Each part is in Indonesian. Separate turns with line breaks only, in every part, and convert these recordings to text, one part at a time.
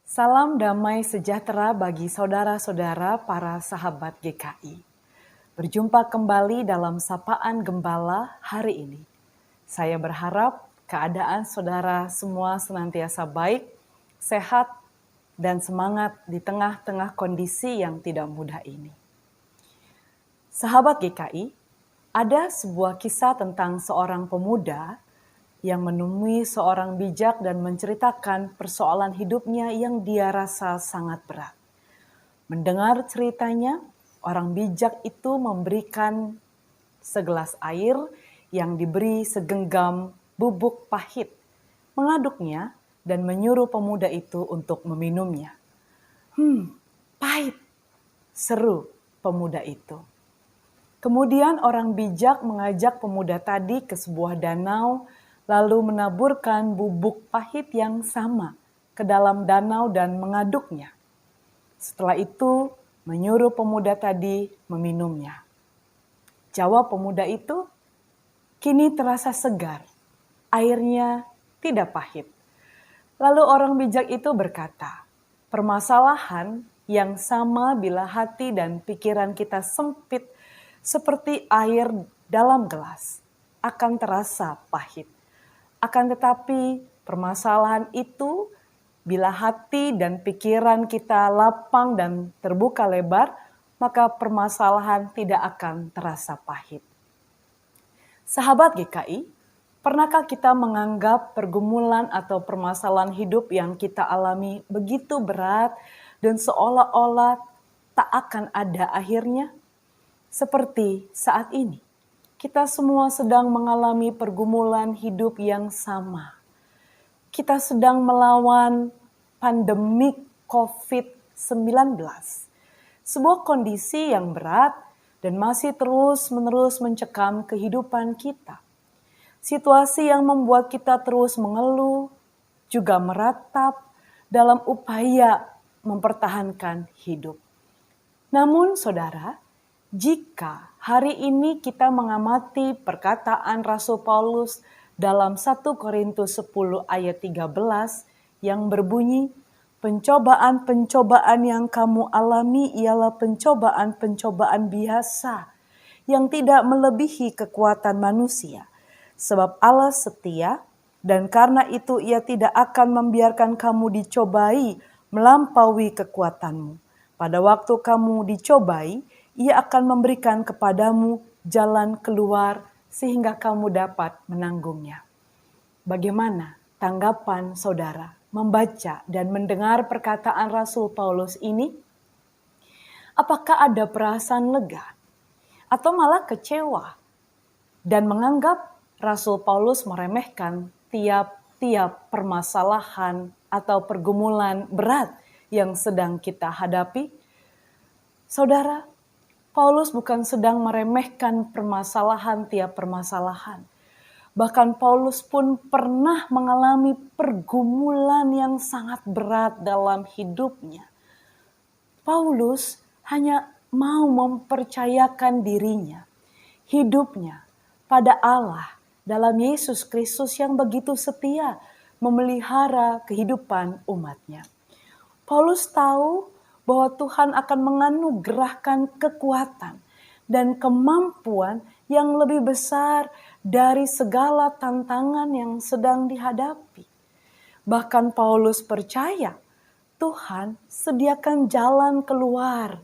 Salam damai sejahtera bagi saudara-saudara para sahabat GKI. Berjumpa kembali dalam Sapaan Gembala hari ini. Saya berharap keadaan saudara semua senantiasa baik, sehat, dan semangat di tengah-tengah kondisi yang tidak mudah ini. Sahabat GKI, ada sebuah kisah tentang seorang pemuda yang menemui seorang bijak dan menceritakan persoalan hidupnya yang dia rasa sangat berat. Mendengar ceritanya, orang bijak itu memberikan segelas air yang diberi segenggam bubuk pahit, mengaduknya dan menyuruh pemuda itu untuk meminumnya. Pahit, seru pemuda itu. Kemudian orang bijak mengajak pemuda tadi ke sebuah danau, lalu menaburkan bubuk pahit yang sama ke dalam danau dan mengaduknya. Setelah itu menyuruh pemuda tadi meminumnya. Jawab pemuda itu, kini terasa segar, airnya tidak pahit. Lalu orang bijak itu berkata, permasalahan yang sama bila hati dan pikiran kita sempit seperti air dalam gelas akan terasa pahit. Akan tetapi permasalahan itu bila hati dan pikiran kita lapang dan terbuka lebar, maka permasalahan tidak akan terasa pahit. Sahabat GKI, pernahkah kita menganggap pergumulan atau permasalahan hidup yang kita alami begitu berat dan seolah-olah tak akan ada akhirnya? Seperti saat ini, kita semua sedang mengalami pergumulan hidup yang sama. Kita sedang melawan pandemik COVID-19, sebuah kondisi yang berat dan masih terus-menerus mencekam kehidupan kita. Situasi yang membuat kita terus mengeluh, juga meratap dalam upaya mempertahankan hidup. Namun saudara, jika hari ini kita mengamati perkataan Rasul Paulus dalam 1 Korintus 10 ayat 13 yang berbunyi, pencobaan-pencobaan yang kamu alami ialah pencobaan-pencobaan biasa yang tidak melebihi kekuatan manusia. Sebab Allah setia dan karena itu ia tidak akan membiarkan kamu dicobai melampaui kekuatanmu. Pada waktu kamu dicobai, ia akan memberikan kepadamu jalan keluar sehingga kamu dapat menanggungnya. Bagaimana tanggapan saudara membaca dan mendengar perkataan Rasul Paulus ini? Apakah ada perasaan lega atau malah kecewa dan menganggap Rasul Paulus meremehkan tiap-tiap permasalahan atau pergumulan berat yang sedang kita hadapi? Saudara, Paulus bukan sedang meremehkan permasalahan tiap permasalahan. Bahkan Paulus pun pernah mengalami pergumulan yang sangat berat dalam hidupnya. Paulus hanya mau mempercayakan dirinya, hidupnya pada Allah dalam Yesus Kristus yang begitu setia memelihara kehidupan umatnya. Paulus tahu bahwa Tuhan akan menganugerahkan kekuatan dan kemampuan yang lebih besar dari segala tantangan yang sedang dihadapi. Bahkan Paulus percaya Tuhan sediakan jalan keluar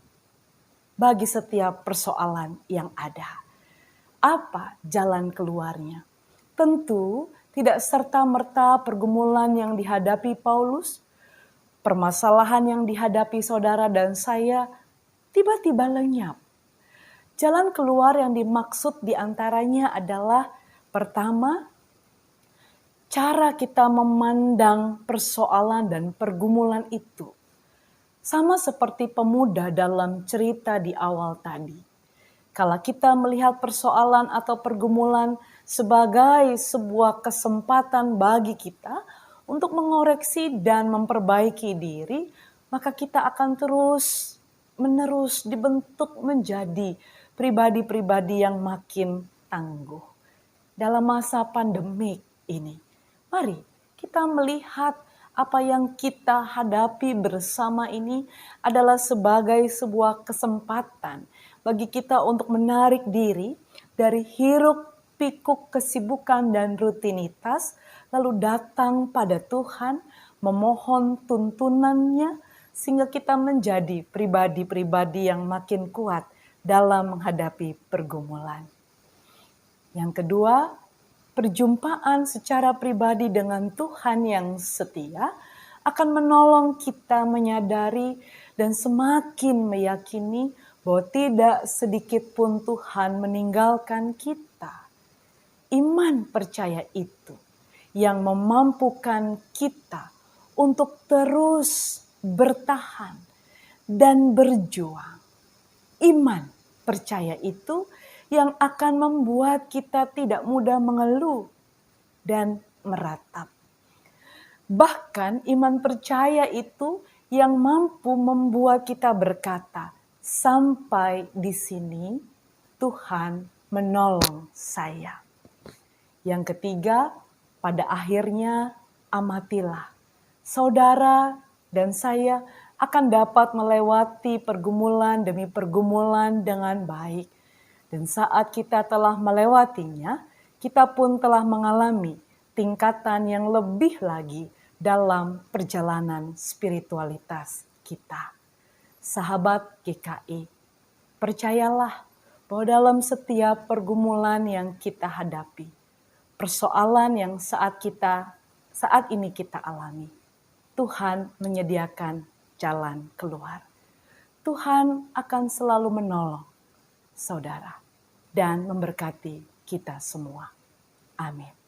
bagi setiap persoalan yang ada. Apa jalan keluarnya? Tentu tidak serta-merta pergumulan yang dihadapi Paulus, permasalahan yang dihadapi saudara dan saya tiba-tiba lenyap. Jalan keluar yang dimaksud diantaranya adalah pertama, cara kita memandang persoalan dan pergumulan itu. Sama seperti pemuda dalam cerita di awal tadi. Kalau kita melihat persoalan atau pergumulan sebagai sebuah kesempatan bagi kita untuk mengoreksi dan memperbaiki diri, maka kita akan terus-menerus dibentuk menjadi pribadi-pribadi yang makin tangguh. Dalam masa pandemik ini, mari kita melihat apa yang kita hadapi bersama ini adalah sebagai sebuah kesempatan bagi kita untuk menarik diri dari hiruk pikuk kesibukan dan rutinitas, lalu datang pada Tuhan, memohon tuntunannya, sehingga kita menjadi pribadi-pribadi yang makin kuat dalam menghadapi pergumulan. Yang kedua, perjumpaan secara pribadi dengan Tuhan yang setia akan menolong kita menyadari dan semakin meyakini bahwa tidak sedikit pun Tuhan meninggalkan kita. Iman percaya itu yang memampukan kita untuk terus bertahan dan berjuang. Iman percaya itu yang akan membuat kita tidak mudah mengeluh dan meratap. Bahkan iman percaya itu yang mampu membuat kita berkata, sampai di sini Tuhan menolong saya. Yang ketiga, pada akhirnya amatilah. Saudara dan saya akan dapat melewati pergumulan demi pergumulan dengan baik. Dan saat kita telah melewatinya, kita pun telah mengalami tingkatan yang lebih lagi dalam perjalanan spiritualitas kita. Sahabat GKI, percayalah bahwa dalam setiap pergumulan yang kita hadapi, persoalan yang saat ini kita alami, Tuhan menyediakan jalan keluar. Tuhan akan selalu menolong saudara dan memberkati kita semua. Amin.